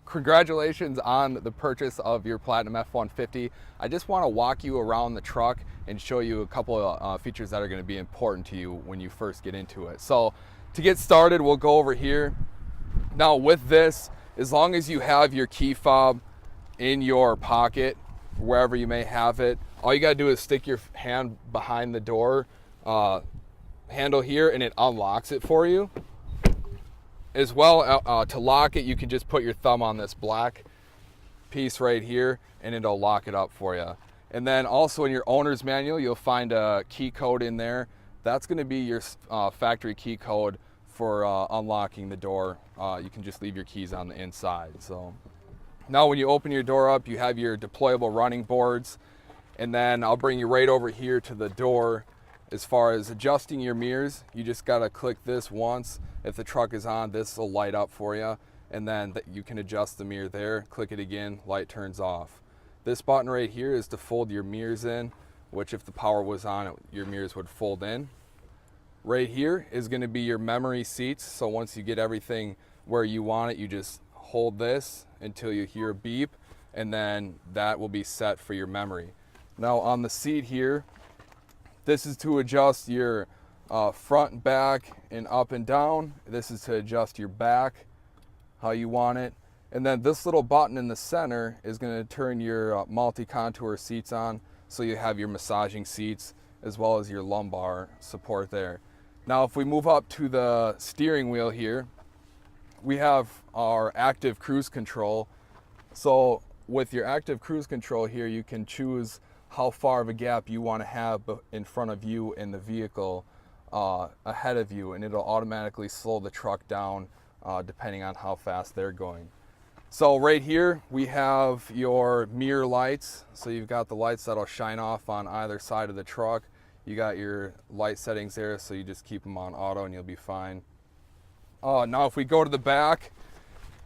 congratulations on the purchase of your Platinum F-150. I just want to walk you around the truck and show you a couple of features that are going to be important to you when you first get into it. So to get started, we'll go over here. Now with this, as long as you have your key fob in your pocket, wherever you may have it, all you got to do is stick your hand behind the door handle here and it unlocks it for you. As well, to lock it, you can just put your thumb on this black piece right here and it'll lock it up for you. And then also in your owner's manual, you'll find a key code in there. That's going to be your factory key code for unlocking the door. You can just leave your keys on the inside. So now when you open your door up, you have your deployable running boards. And then I'll bring you right over here to the door. As far as adjusting your mirrors, you just got to click this once. If the truck is on, this will light up for you. And then you can adjust the mirror there. Click it again, light turns off. This button right here is to fold your mirrors in, which if the power was on, your mirrors would fold in. Right here is going to be your memory seats. So once you get everything where you want it, you just hold this until you hear a beep, and then that will be set for your memory. Now on the seat here, this is to adjust your front and back and up and down. This is to adjust your back how you want it. And then this little button in the center is going to turn your multi-contour seats on, so you have your massaging seats as well as your lumbar support there. Now if we move up to the steering wheel here, we have our active cruise control. So with your active cruise control here, you can choose how far of a gap you want to have in front of you and the vehicle ahead of you, and it'll automatically slow the truck down depending on how fast they're going. So right here we have your mirror lights. So you've got the lights that'll shine off on either side of the truck. You got your light settings there, so you just keep them on auto and you'll be fine. Now if we go to the back,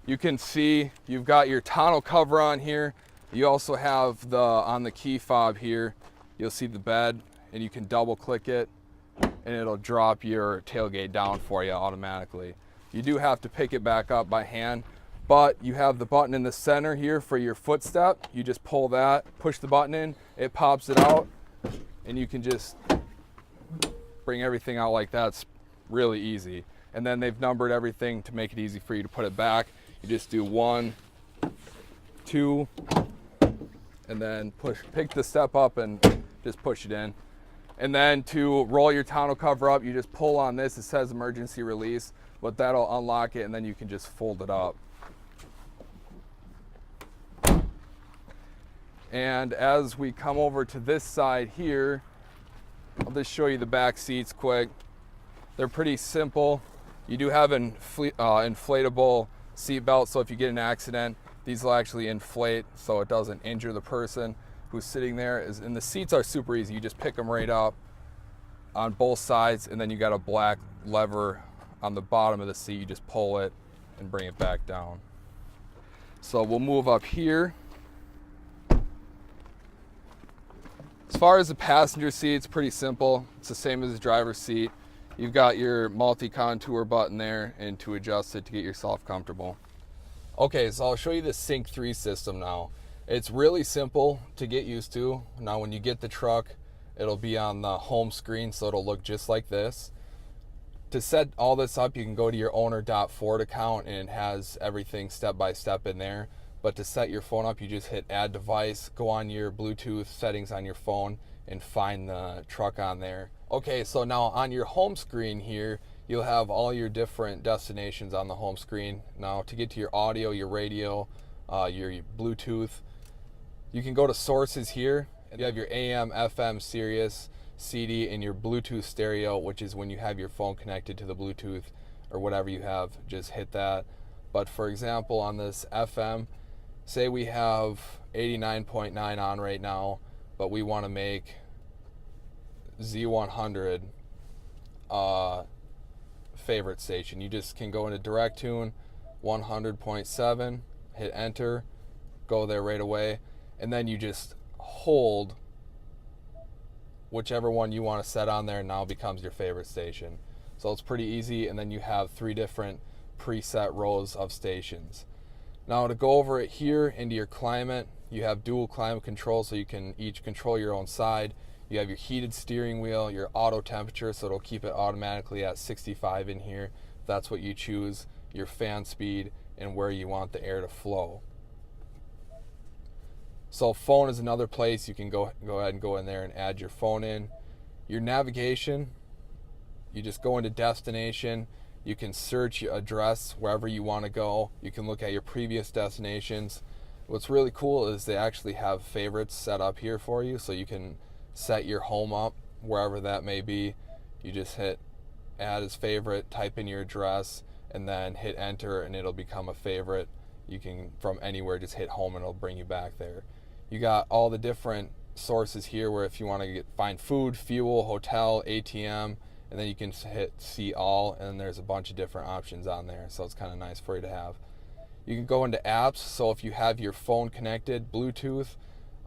you can see you've got your tonneau cover on here. You also have on the key fob here, you'll see the bed, and you can double click it and it'll drop your tailgate down for you automatically. You do have to pick it back up by hand, but you have the button in the center here for your footstep. You just pull that, push the button in, it pops it out, and you can just bring everything out like that. It's really easy. And then they've numbered everything to make it easy for you to put it back. You just do 1, 2, and then pick the step up and just push it in. And then to roll your tonneau cover up, you just pull on this. It says emergency release, but that'll unlock it, and then you can just fold it up. And as we come over to this side here, I'll just show you the back seats quick. They're pretty simple. You do have an inflatable seat belt, so if you get an accident, these will actually inflate so it doesn't injure the person who's sitting there. And the seats are super easy. You just pick them right up on both sides, and then you got a black lever on the bottom of the seat. You just pull it and bring it back down. So we'll move up here. As far as the passenger seat, it's pretty simple. It's the same as the driver's seat. You've got your multi-contour button there, and to adjust it to get yourself comfortable. Okay, so I'll show you the Sync 3 system now. It's really simple to get used to. Now when you get the truck, it'll be on the home screen, so it'll look just like this. To set all this up, you can go to your owner.ford account, and it has everything step by step in there. But to set your phone up, you just hit add device, go on your Bluetooth settings on your phone, and find the truck on there. Okay, so now on your home screen here, you'll have all your different destinations on the home screen. Now to get to your audio, your radio, your Bluetooth, you can go to sources here. You have your AM, FM, Sirius, CD, and your Bluetooth stereo, which is when you have your phone connected to the Bluetooth or whatever you have, just hit that. But for example, on this FM, say we have 89.9 on right now, but we want to make Z100 favorite station. You just can go into direct tune 100.7, hit enter, go there right away, and then you just hold whichever one you want to set on there, now becomes your favorite station. So it's pretty easy, and then you have 3 different preset rows of stations. Now to go over it here into your climate, you have dual climate control, so you can each control your own side. You have your heated steering wheel, your auto temperature, so it'll keep it automatically at 65 in here if that's what you choose, your fan speed, and where you want the air to flow. So phone is another place you can go ahead and go in there and add your phone in. Your navigation, you just go into destination. You can search your address wherever you want to go. You can look at your previous destinations. What's really cool is they actually have favorites set up here for you, so you can set your home up wherever that may be. You just hit add as favorite, type in your address, and then hit enter, and it'll become a favorite. You can, from anywhere, just hit home and it'll bring you back there. You got all the different sources here where if you want to find food, fuel, hotel, ATM, and then you can hit see all, and there's a bunch of different options on there, so it's kind of nice for you to have. You can go into apps, so if you have your phone connected, Bluetooth,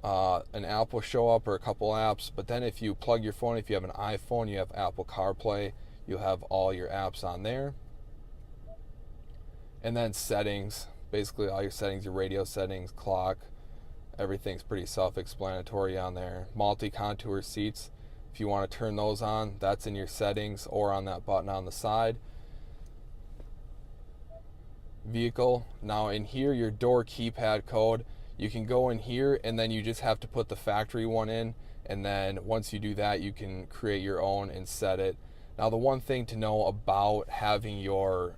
an app will show up, or a couple apps. But then if you plug your phone, if you have an iPhone, you have Apple CarPlay, you'll have all your apps on there. And then settings, basically all your settings, your radio settings, clock, everything's pretty self-explanatory on there. Multi-contour seats, if you want to turn those on, that's in your settings or on that button on the side. Vehicle, now in here, your door keypad code, you can go in here and then you just have to put the factory one in, and then once you do that, you can create your own and set it. Now the one thing to know about having your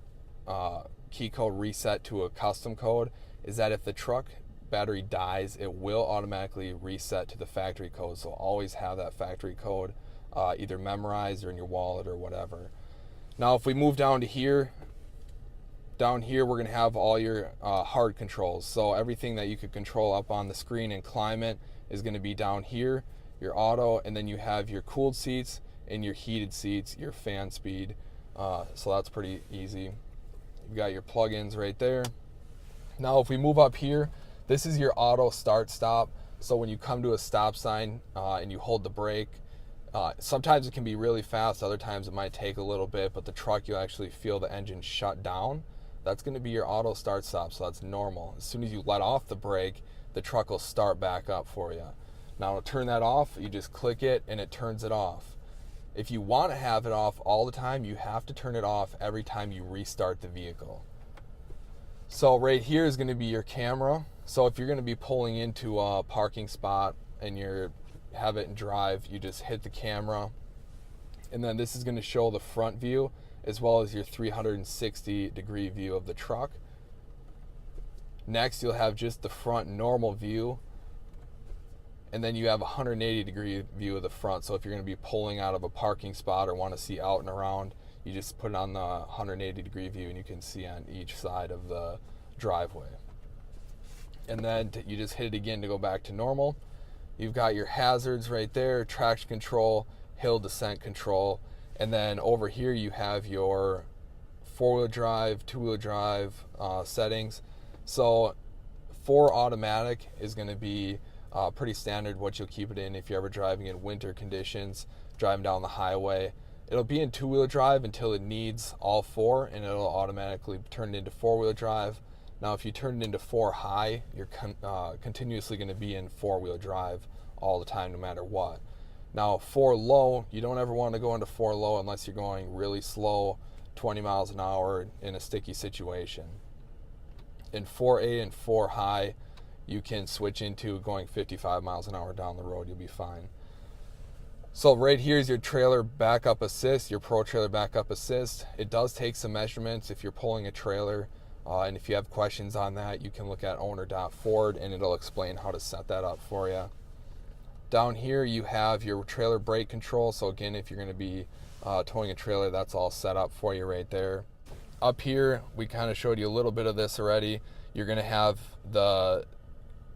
key code reset to a custom code is that if the truck battery dies, it will automatically reset to the factory code, so always have that factory code either memorized or in your wallet or whatever. Now if we move down to here, down here we're going to have all your hard controls, so everything that you could control up on the screen in climate is going to be down here, your auto, and then you have your cooled seats and your heated seats, your fan speed, so that's pretty easy. You've got your plugins right there. Now if we move up here, this is your auto start stop, so when you come to a stop sign and you hold the brake, sometimes it can be really fast, other times it might take a little bit, but the truck, you'll actually feel the engine shut down. That's going to be your auto start stop, so that's normal. As soon as you let off the brake, the truck will start back up for you. Now to turn that off, you just click it and it turns it off. If you want to have it off all the time, you have to turn it off every time you restart the vehicle. So right here is going to be your camera. So if you're going to be pulling into a parking spot and you have it in drive, you just hit the camera, and then this is going to show the front view as well as your 360 degree view of the truck. Next, you'll have just the front normal view, and then you have a 180 degree view of the front. So if you're going to be pulling out of a parking spot or want to see out and around, you just put it on the 180 degree view and you can see on each side of the driveway. And then you just hit it again to go back to normal. You've got your hazards right there, traction control, hill descent control, and then over here you have your four-wheel drive, two-wheel drive settings. So 4 automatic is going to be pretty standard what you'll keep it in if you're ever driving in winter conditions, driving down the highway. It'll be in 2-wheel drive until it needs all 4, and it'll automatically turn it into 4-wheel drive. Now if you turn it into 4 high, you're continuously going to be in 4-wheel drive all the time no matter what. Now 4 low, you don't ever want to go into 4 low unless you're going really slow, 20 miles an hour in a sticky situation. In 4A and 4 high, you can switch into going 55 miles an hour down the road, you'll be fine. So right here is your trailer backup assist, your Pro Trailer Backup Assist. It does take some measurements if you're pulling a trailer, and if you have questions on that, you can look at owner.ford and it'll explain how to set that up for you. Down here you have your trailer brake control, so again, if you're going to be towing a trailer, that's all set up for you right there. Up here, we kind of showed you a little bit of this already. You're going to have the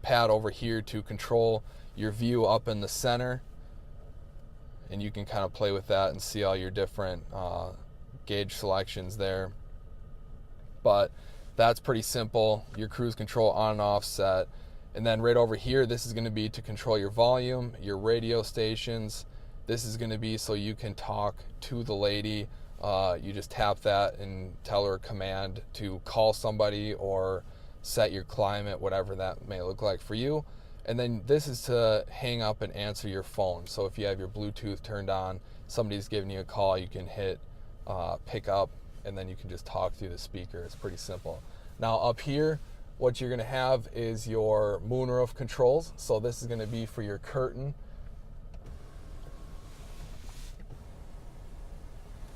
pad over here to control your view up in the center, and you can kind of play with that and see all your different gauge selections there. But that's pretty simple. Your cruise control on and off set. And then right over here, this is going to be to control your volume, your radio stations. This is going to be so you can talk to the lady. You just tap that and tell her a command to call somebody or set your climate, whatever that may look like for you. And then this is to hang up and answer your phone. So if you have your Bluetooth turned on, somebody's giving you a call, you can hit pick up, and then you can just talk through the speaker. It's pretty simple. Now up here, what you're going to have is your Moonroof Controls. So this is going to be for your curtain.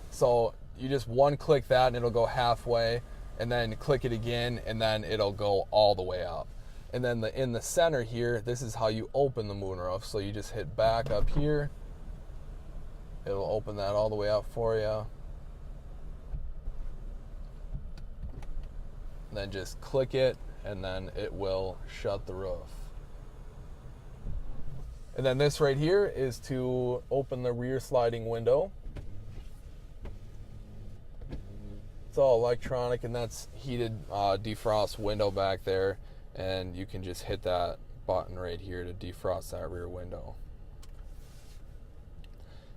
So you just one click that and it'll go halfway, and then click it again and then it'll go all the way up. And then in the center here, this is how you open the moonroof. So you just hit back up here. It'll open that all the way up for you. And then just click it and then it will shut the roof. And then this right here is to open the rear sliding window. It's all electronic, and that's heated defrost window back there, and you can just hit that button right here to defrost that rear window.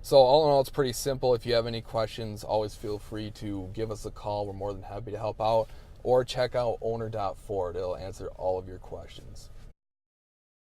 So all in all, it's pretty simple. If you have any questions, always feel free to give us a call. We're more than happy to help out, or check out owner.ford. It'll answer all of your questions.